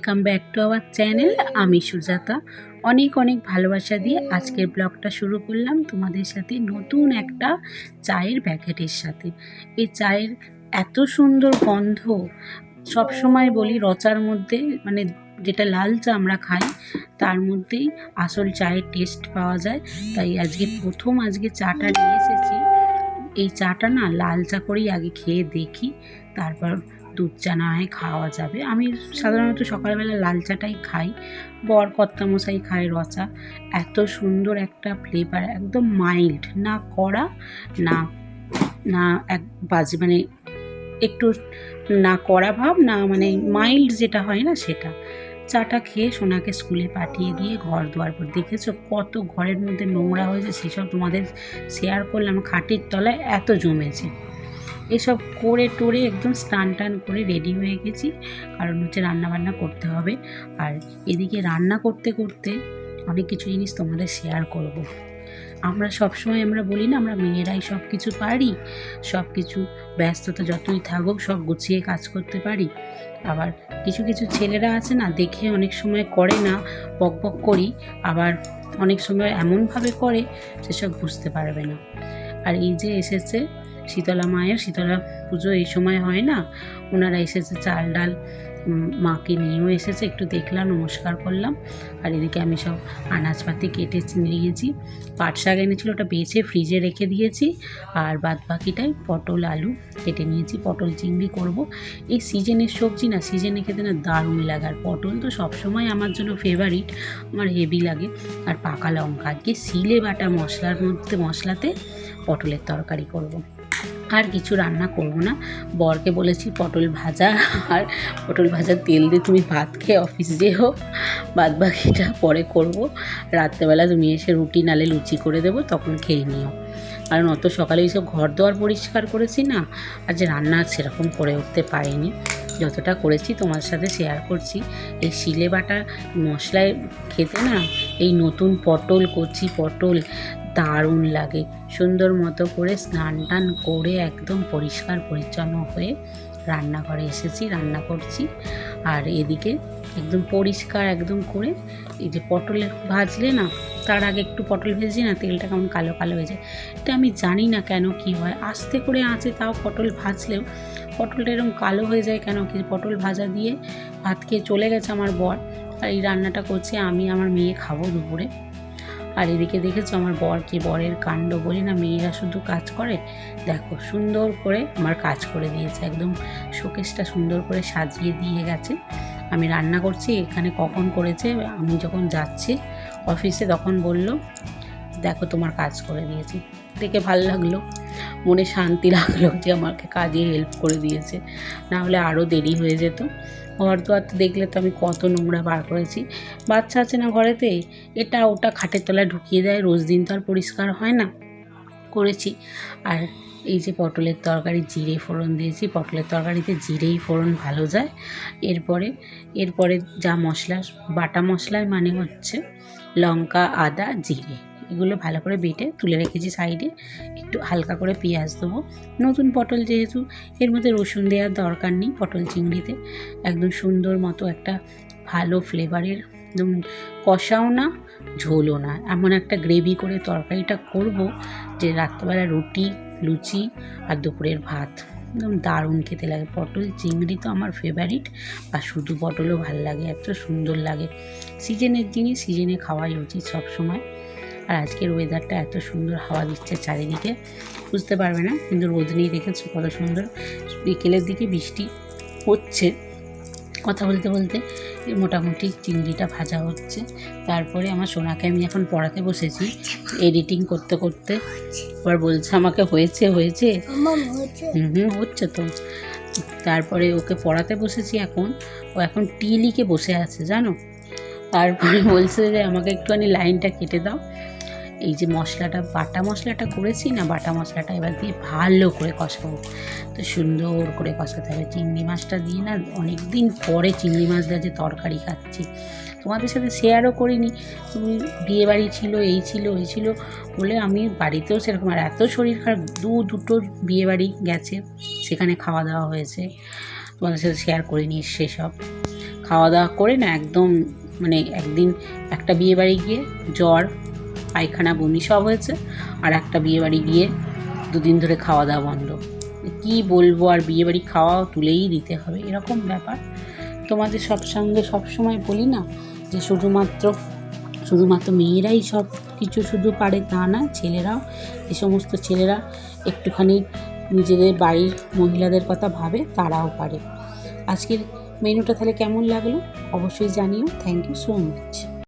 Welcome back to our channel. আমি সুজাতা অনেক অনেক ভালোবাসা দিয়ে আজকের ব্লগটা শুরু করলাম তোমাদের সাথে নতুন একটা চায়ের প্যাকেটের সাথে। এই চায়ের এত সুন্দর গন্ধ, সবসময় বলি রচার মধ্যে মানে যেটা লাল চা আমরা খাই তার মধ্যেই আসল চায়ের টেস্ট পাওয়া যায়। তাই আজকে চাটা নিয়ে এসেছি। এই চাটা না লাল চা করেই আগে খেয়ে দেখি, তারপর দুধ চা না হয় খাওয়া যাবে। আমি সাধারণত সকালবেলা লাল চাটাই খাই, বর কর্তামশাই খায় রচা। এত সুন্দর একটা ফ্লেভার, একদম মাইল্ড, না কড়া না না এক বাজে, মানে একটু না কড়া ভাব না, মানে মাইল্ড যেটা হয় না সেটা। চাটা খেয়ে সোনাকে স্কুলে পাঠিয়ে দিয়ে ঘর দুয়ার পর দেখেছো কত ঘরের মধ্যে নোংরা হয়েছে, সেসব তোমাদের শেয়ার করলাম। খাটের তলায় এত জমেছে। এসব করে টোরে একদম স্নান টান করে রেডি হয়ে গেছি, কারণ হচ্ছে রান্নাবান্না করতে হবে। আর এদিকে রান্না করতে করতে অনেক কিছু জিনিস তোমাদের শেয়ার করব। আমরা বলি না আমরা মেয়েরাই সব কিছু পারি, সব কিছু ব্যস্ততা যতই থাকুক সব গুছিয়ে কাজ করতে পারি। আবার কিছু কিছু ছেলেরা আছে না, দেখে অনেক সময় করে না, বক বক করি, আবার অনেক সময় এমনভাবে করে সেসব বুঝতে পারবে না। আর এই যে এসেছে শীতলা পুজো এই সময় হয় না, ওনারা এসেছে, চাল ডাল মাকে নিয়েও এসেছে, একটু দেখলাম, নমস্কার করলাম। আর এদিকে আমি সব আনাজপাতি কেটে নিয়েছি। পাট শাক এনেছিল, ওটা বেছে ফ্রিজে রেখে দিয়েছি। আর বাদ বাকিটাই পটল আলু কেটে নিয়েছি, পটল চিংড়ি করব। এই সিজনের সবজি না, সিজনে খেতে না দারুণ লাগে। আর পটল তো সবসময় আমার জন্য ফেভারিট, আমার হেভি লাগে। আর পাকা লঙ্কা, আজকে সিলে বাটা মশলাতে পটলের তরকারি করব। আর কিছু রান্না করব না। বরকে বলেছি পটল ভাজা, আর পটল ভাজার তেল দিয়ে তুমি ভাত খেয়ে অফিস যেও, বাদ বাকিটা পরে করব। রাত্রেবেলা তুমি এসে রুটি নালে লুচি করে দেবো, তখন খেয়ে নিও। কারণ অত সকালে এইসব ঘর দোয়ার পরিষ্কার করেছি না, আর যে রান্না সেরকম করে উঠতে পারিনি। যতটা করেছি তোমার সাথে শেয়ার করছি। এই শিলে বাটা মশলায় খেতে না, এই নতুন কচি পটল দারুণ লাগে। সুন্দর মতো করে স্নান টান করে একদম পরিষ্কার পরিচ্ছন্ন হয়ে রান্নাঘরে এসেছি, রান্না করছি। আর এদিকে একদম পরিষ্কার একদম করে এই যে পটলের ভাজলে না, তার আগে একটু পটল ভেজে না, তেলটা কেমন কালো কালো হয়ে যায়। এটা আমি জানি না কেন কি হয়, আস্তে করে আঁচে তাও পটল ভাজলেও পটলটা এরকম কালো হয়ে যায় কেন। কি পটল ভাজা দিয়ে ভাত খেয়ে চলে গেছে আমার বর, আর এই রান্নাটা করছে আমি আমার মেয়ে খাবো দুপুরে। আর এদিকে দেখেছো আমার বরের কাণ্ড, বলি না মেয়েরা শুধু কাজ করে। দেখো সুন্দর করে আমার কাজ করে দিয়েছে, একদম শোকেসটা সুন্দর করে সাজিয়ে দিয়ে গেছে। আমি রান্না করছি, এখানে কখন করেছে, আমি যখন যাচ্ছি অফিসে তখন বলল দেখো তোমার কাজ করে দিয়েছি। দেখে ভালো লাগলো, মনে শান্তি লাগলো যে আমাকে কাজে হেল্প করে দিয়েছে, না হলে আরও দেরি হয়ে যেত। ঘর দোয়ার দেখলে তো আমি কত নোংরা বার করেছি। বাচ্চা আছে না ঘরেতে, এটা ওটা খাটের তলায় ঢুকিয়ে দেয়, রোজ দিন তো আর পরিষ্কার হয় না, করেছি। আর এই যে পটলের তরকারি জিরে ফোড়ন দিয়েছি, পটলের তরকারিতে জিরেই ফোড়ন ভালো যায়। এরপরে যা মশলা, বাটা মশলার মানে হচ্ছে লঙ্কা, আদা, জিরে, এগুলো ভালো করে বেটে তুলে রেখেছি সাইডে। একটু হালকা করে পেঁয়াজ দেবো, নতুন পটল যেহেতু, এর মধ্যে রসুন দেওয়ার দরকার নেই। পটল চিংড়িতে একদম সুন্দর মতো একটা ভালো ফ্লেভারের, একদম কষাও না ঝোলও না, এমন একটা গ্রেভি করে তরকারিটা করব যে রাত্রেবেলা রুটি, লুচি আর দুপুরের ভাত একদম দারুণ খেতে লাগে। পটল চিংড়ি তো আমার ফেভারিট, আর শুধু পটলও ভালো লাগে, এত সুন্দর লাগে। সিজনের জিনিস সিজনে খাওয়াই উচিত সব সময়। আর আজকের ওয়েদারটা এত সুন্দর, হাওয়া দিচ্ছে চারিদিকে, বুঝতে পারবে না, কিন্তু রোদ নেই, দেখেছো কত সুন্দর। বিকেলের দিকে বৃষ্টি হচ্ছে। কথা বলতে বলতে মোটামুটি চিংড়িটা ভাজা হচ্ছে। তারপরে আমার সোনাকে আমি এখন পড়াতে বসেছি, এডিটিং করতে করতে। আবার বলছে আমাকে হয়েছে হচ্ছে তো। তারপরে ওকে পড়াতে বসেছি এখন, ও এখন টি লিখে বসে আছে জানো। তারপরে বলছে যে আমাকে একটুখানি লাইনটা কেটে দাও। এই যে বাটা মশলাটা করেছি না, বাটা মশলাটা এবার দিয়ে ভালো করে কষাবো। তো সুন্দর করে কষাতে হবে। চিংড়ি মাছটা দিয়ে না, অনেক দিন পরে চিংড়ি মাছ দিয়ে যে তরকারি খাচ্ছি, তোমাদের সাথে শেয়ারও করিনি। তুমি বিয়েবাড়ি ছিল, এই ছিল ওই ছিল বলে আমি বাড়িতেও সেরকম, আর এত শরীর খারাপ, দুটো বিয়েবাড়ি গেছে, সেখানে খাওয়া দাওয়া হয়েছে, তোমাদের সাথে শেয়ার করিনি সেসব। খাওয়া দাওয়া করে না একদম মানে একদিন একটা বিয়েবাড়ি গিয়ে জ্বর, পায়খানা, বমি সব হয়েছে, আর একটা বিয়েবাড়ি গিয়ে 2 দিন ধরে খাওয়া দাওয়া বন্ধ। কি বলবো, আর বিয়েবাড়ি খাওয়া তুলেই দিতে হবে, এরকম ব্যাপার। তোমাদের সঙ্গে সবসময় বলি না যে শুধুমাত্র মেয়েরাই সব কিছু শুধু পারে, তা না, ছেলেরাও, যে সমস্ত ছেলেরা একটুখানি নিজেদের বাড়ির মহিলাদের কথা ভাবে তারাও পারে। আজকের মেনুটা তাহলে কেমন লাগলো অবশ্যই জানিও। Thank you so much.